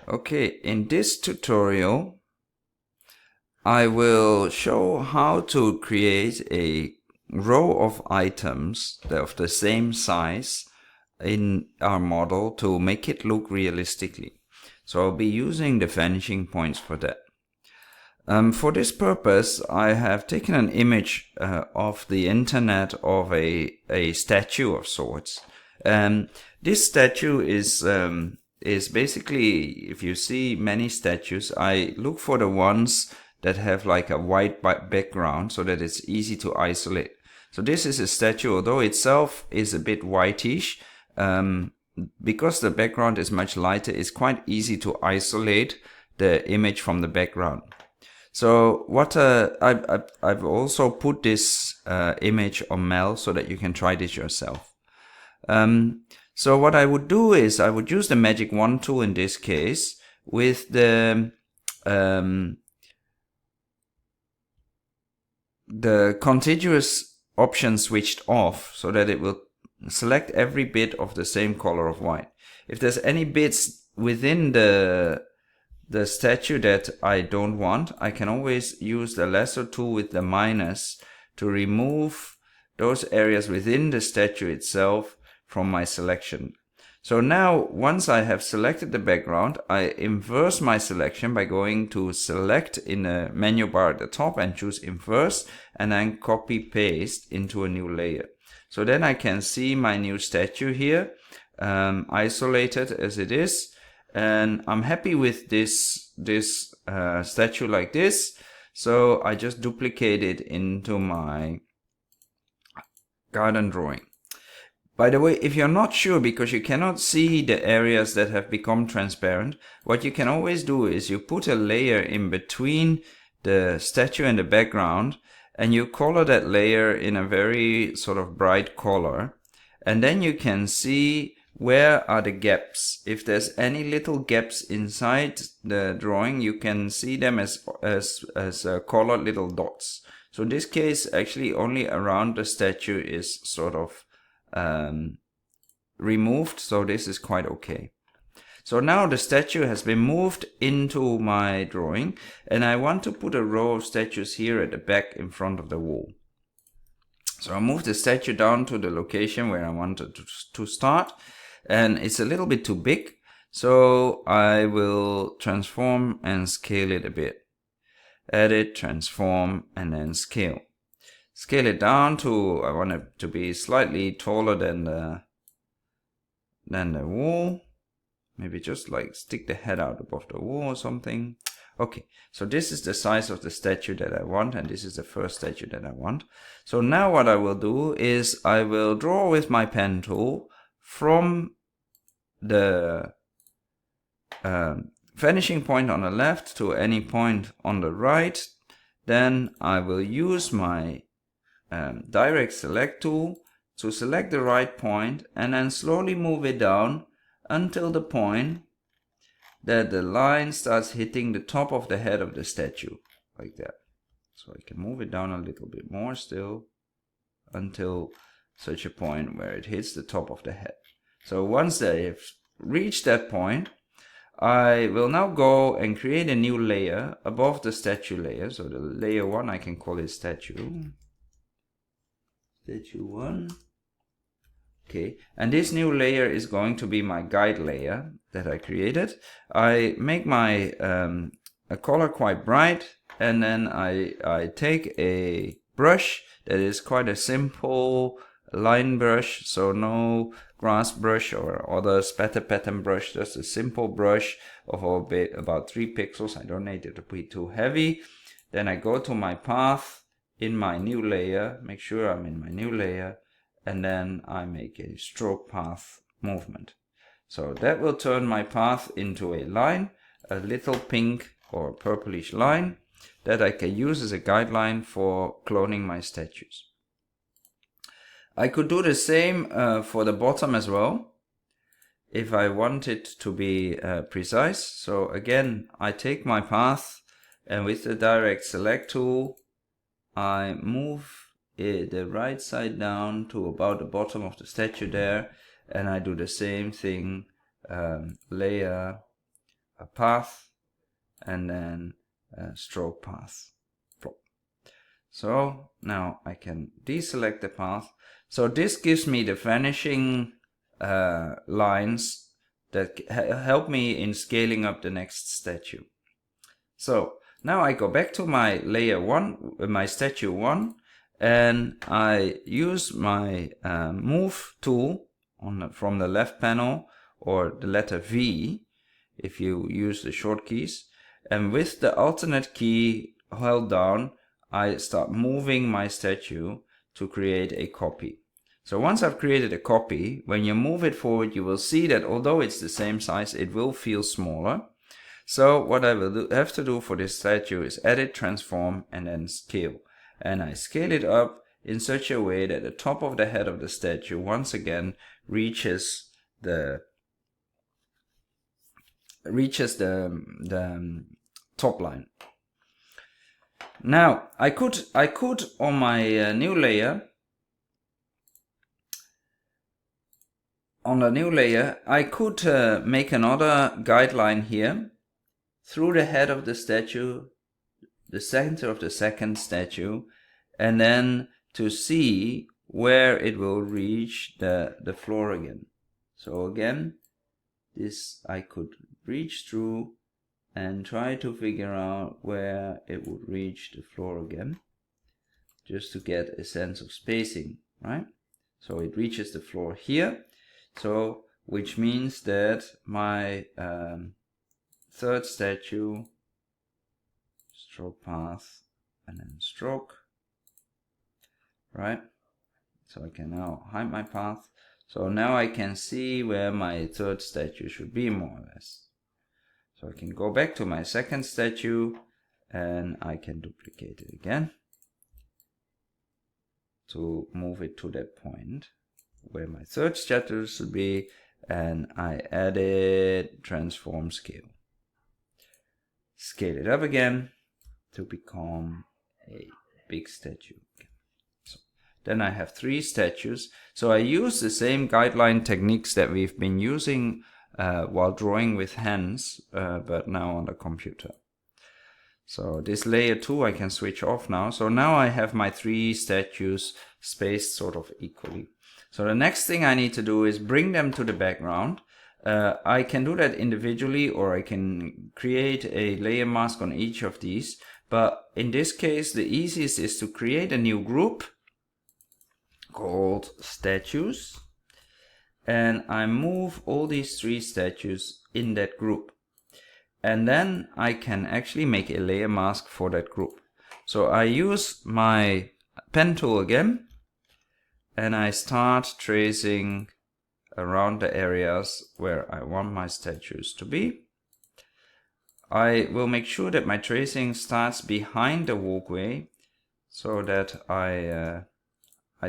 Okay, in this tutorial, I will show how to create a row of items of the same size in our model to make it look realistically. So I'll be using the vanishing points for that. For this purpose, I have taken an image of the internet of a statue of sorts. This statue is basically, if you see many statues, I look for the ones that have like a white background so that it's easy to isolate. So this is a statue, although itself is a bit whitish, because the background is much lighter, it's quite easy to isolate the image from the background. So what I've also put this image on Mel so that you can try this yourself. So what I would do is I would use the magic wand tool in this case with the contiguous option switched off so that it will select every bit of the same color of white. If there's any bits within the statue that I don't want, I can always use the lasso tool with the minus to remove those areas within the statue itself from my selection. So now, once I have selected the background, I inverse my selection by going to select in the menu bar at the top and choose inverse, and then copy paste into a new layer. So then I can see my new statue here, isolated as it is. And I'm happy with this statue like this, so I just duplicate it into my garden drawing. By the way, if you're not sure because you cannot see the areas that have become transparent, what you can always do is you put a layer in between the statue and the background, and you color that layer in a very sort of bright color, and then you can see where are the gaps. If there's any little gaps inside the drawing, you can see them as colored little dots. So in this case, actually only around the statue is sort of removed, so this is quite okay. So now the statue has been moved into my drawing, and I want to put a row of statues here at the back in front of the wall. So I move the statue down to the location where I wanted to start, and it's a little bit too big, so I will transform and scale it a bit. Edit, transform, and then scale. Scale it down to, I want it to be slightly taller than the wall. Maybe just like stick the head out above the wall or something. Okay, so this is the size of the statue that I want, and this is the first statue that I want. So now what I will do is I will draw with my pen tool from the vanishing point on the left to any point on the right. Then I will use my direct select tool to select the right point and then slowly move it down until the point that the line starts hitting the top of the head of the statue, like that. So I can move it down a little bit more still until such a point where it hits the top of the head. So once I have reached that point, I will now go and create a new layer above the statue layer. So the layer 1, I can call it statue 1. Okay, and this new layer is going to be my guide layer that I created. I make my a color quite bright, and then I take a brush that is quite a simple line brush, so no grass brush or other spatter pattern brush, just a simple brush of about 3 pixels. I don't need it to be too heavy. Then I go to my path in my new layer, make sure I'm in my new layer, and then I make a stroke path movement. So that will turn my path into a line, a little pink or purplish line that I can use as a guideline for cloning my statues. I could do the same for the bottom as well, if I want it to be precise. So again, I take my path, and with the direct select tool, I move the right side down to about the bottom of the statue there, and I do the same thing, layer, a path, and then a stroke path. Plop. So now I can deselect the path. So this gives me the vanishing lines that help me in scaling up the next statue. So now I go back to my layer 1, my statue 1, and I use my move tool from the left panel, or the letter V if you use the short keys, and with the alternate key held down I start moving my statue to create a copy. So once I've created a copy, when you move it forward you will see that although it's the same size, it will feel smaller. So what I will have to do for this statue is edit, transform, and then scale. And I scale it up in such a way that the top of the head of the statue once again reaches the top line. Now I could on my new layer, I could make another guideline here through the head of the statue, the center of the second statue, and then to see where it will reach the floor again. So again, this I could reach through and try to figure out where it would reach the floor again, just to get a sense of spacing, right? So it reaches the floor here, so which means that my third statue, stroke path, and then stroke, right? So I can now hide my path. So now I can see where my third statue should be, more or less. So I can go back to my second statue and I can duplicate it again to move it to that point where my third statue should be, and I added transform scale. Scale it up again to become a big statue. Then I have 3 statues. So I use the same guideline techniques that we've been using while drawing with hands, but now on the computer. So this layer 2 I can switch off now. So now I have my 3 statues spaced sort of equally. So the next thing I need to do is bring them to the background. I can do that individually, or I can create a layer mask on each of these. But in this case, the easiest is to create a new group called statues, and I move all these 3 statues in that group, and then I can actually make a layer mask for that group. So I use my pen tool again and I start tracing around the areas where I want my statues to be. I will make sure that my tracing starts behind the walkway so that I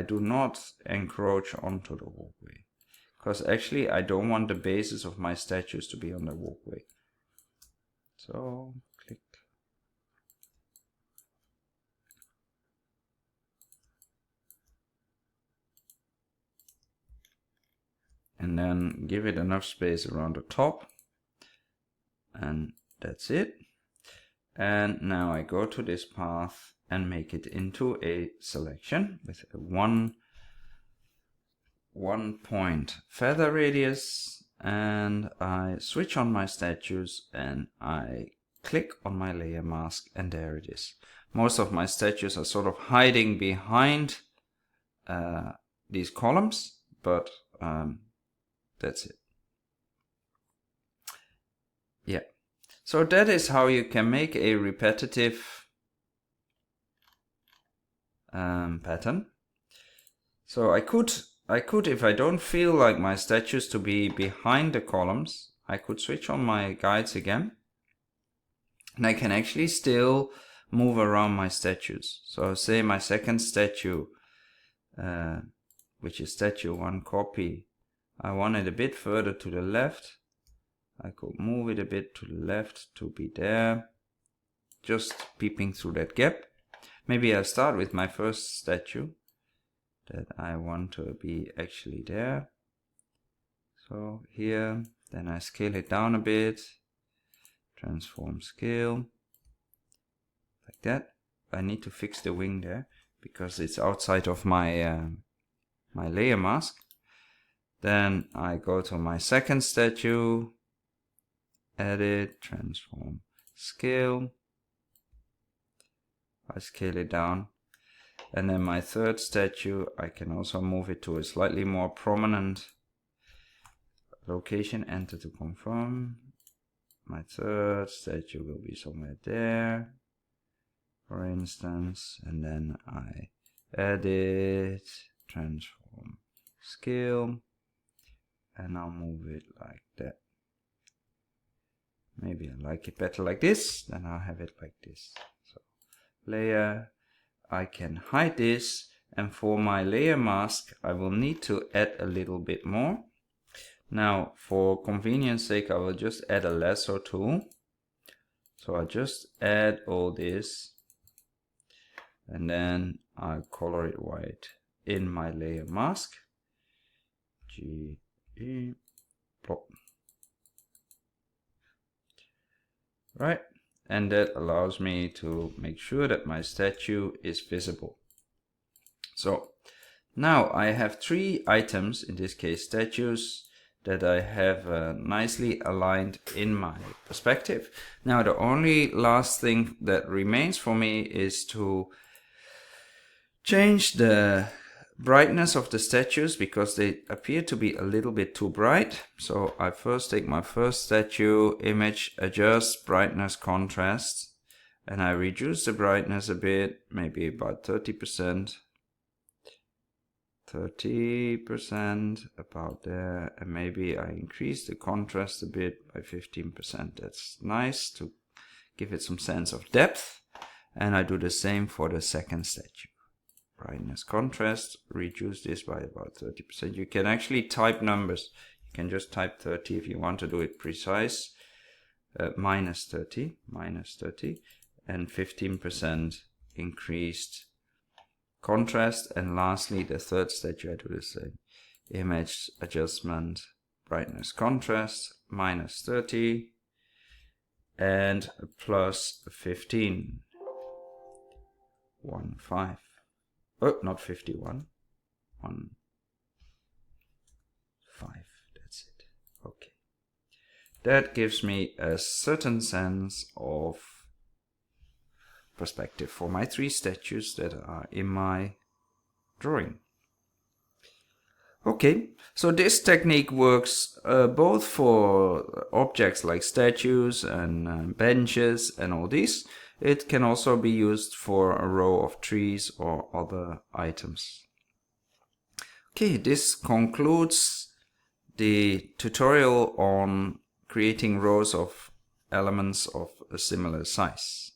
do not encroach onto the walkway, because actually I don't want the bases of my statues to be on the walkway. So click. And then give it enough space around the top, and that's it. And now I go to this path and make it into a selection with a one point feather radius, and I switch on my statues and I click on my layer mask, and there it is. Most of my statues are sort of hiding behind these columns, but that's it. Yeah. So that is how you can make a repetitive pattern. So I could, if I don't feel like my statues to be behind the columns, I could switch on my guides again, and I can actually still move around my statues. So say my second statue, which is statue 1 copy, I want it a bit further to the left. I could move it a bit to the left to be there, just peeping through that gap. Maybe I'll start with my first statue that I want to be actually there. So here, then I scale it down a bit, transform scale, like that. I need to fix the wing there because it's outside of my my layer mask. Then I go to my second statue, edit, transform scale. I scale it down. And then my third statue, I can also move it to a slightly more prominent location. Enter to confirm. My third statue will be somewhere there, for instance. And then I edit, transform scale, and I'll move it like that. Maybe I like it better like this, then I'll have it like this. So layer, I can hide this, and for my layer mask I will need to add a little bit more. Now for convenience sake I will just add a lasso tool. So I just add all this, and then I color it white in my layer mask. GE plop. Right, and that allows me to make sure that my statue is visible. So now I have 3 items, in this case statues, that I have nicely aligned in my perspective. Now the only last thing that remains for me is to change the brightness of the statues because they appear to be a little bit too bright. So I first take my first statue, image, adjust, brightness, contrast, and I reduce the brightness a bit, maybe about 30%. 30%, about there, and maybe I increase the contrast a bit by 15%. That's nice to give it some sense of depth. And I do the same for the second statue. Brightness, contrast, reduce this by about 30%. You can actually type numbers. You can just type 30 if you want to do it precise. Minus 30, and 15% increased contrast. And lastly, the third statue, I do the same. Image, adjustment, brightness, contrast, minus 30 and plus 15. 1.5. Oh, not 51. 1.5. That's it. Okay. That gives me a certain sense of perspective for my 3 statues that are in my drawing. Okay, so this technique works both for objects like statues and benches and all these. It can also be used for a row of trees or other items. Okay, this concludes the tutorial on creating rows of elements of a similar size.